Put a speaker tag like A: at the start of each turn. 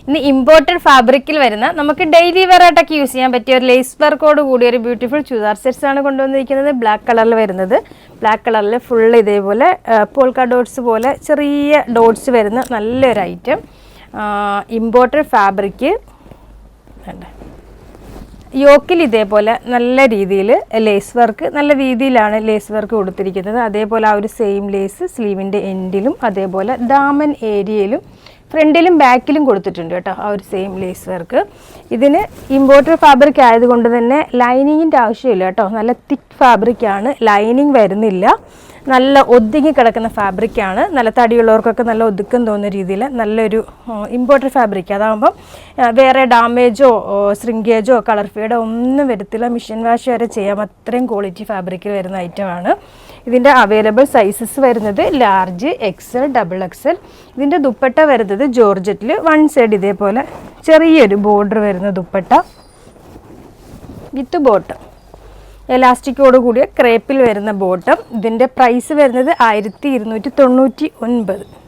A: ഇനി ഇമ്പോർട്ടഡ് ഫാബ്രിക്കിൽ വരുന്ന നമുക്ക് ഡെയിലി വെയർ ആയിട്ടൊക്കെ യൂസ് ചെയ്യാൻ പറ്റിയ ഒരു ലേസ് വർക്കോട് കൂടിയ ഒരു ബ്യൂട്ടിഫുൾ ചുരിദാർ സെറ്റ്സ് ആണ് കൊണ്ടുവന്നിരിക്കുന്നത്. ബ്ലാക്ക് കളറിൽ വരുന്നത്, ബ്ലാക്ക് കളറിൽ ഫുൾ ഇതേപോലെ പോൾക്ക ഡോട്ട്സ് പോലെ ചെറിയ ഡോട്ട്സ് വരുന്ന നല്ലൊരു ഐറ്റം. ഇമ്പോർട്ടഡ് ഫാബ്രിക്ക് യോക്കിൽ ഇതേപോലെ നല്ല രീതിയിൽ ലേസ് വർക്ക്, നല്ല രീതിയിലാണ് ലേസ് വർക്ക് കൊടുത്തിരിക്കുന്നത്. അതേപോലെ ആ ഒരു സെയിം ലേസ് സ്ലീവിൻ്റെ എൻഡിലും അതേപോലെ ദാമൻ ഏരിയയിലും ഫ്രണ്ടിലും ബാക്കിലും കൊടുത്തിട്ടുണ്ട് കേട്ടോ, ആ ഒരു സെയിം ലേസ് വർക്ക്. ഇതിന് ഇമ്പോർട്ടഡ് ഫാബ്രിക് ആയതുകൊണ്ട് തന്നെ ലൈനിങ്ങിൻ്റെ ആവശ്യമില്ല കേട്ടോ. നല്ല തിക്ക് ഫാബ്രിക്കാണ്, ലൈനിങ് വരുന്നില്ല. നല്ല ഒതുങ്ങി കിടക്കുന്ന ഫാബ്രിക്കാണ്. നല്ല തടിയുള്ളവർക്കൊക്കെ നല്ല ഒതുക്കം തോന്നുന്ന രീതിയിൽ നല്ലൊരു ഇമ്പോർട്ടഡ് ഫാബ്രിക്. അതാകുമ്പം വേറെ ഡാമേജോ ശ്രിങ്കേജോ കളർ ഫീഡോ ഒന്നും വരത്തില്ല. മിഷൻ വാഷ് വരെ ചെയ്യാം, അത്രയും ക്വാളിറ്റി ഫാബ്രിക്കിൽ വരുന്ന ഐറ്റമാണ്. ഇതിൻ്റെ അവൈലബിൾ സൈസസ് വരുന്നത് ലാർജ്, എക്സൽ, ഡബിൾ എക്സൽ. ഇതിൻ്റെ ദുപ്പട്ട വരുന്നത് ജോർജറ്റിൽ വൺ സൈഡ് ഇതേപോലെ ചെറിയൊരു ബോർഡർ വരുന്ന ദുപ്പട്ട വിത്ത് ബോട്ടം, എലാസ്റ്റിക്കോട് കൂടിയ ക്രേപ്പിൽ വരുന്ന ബോട്ടം. ഇതിൻ്റെ പ്രൈസ് വരുന്നത് 1299.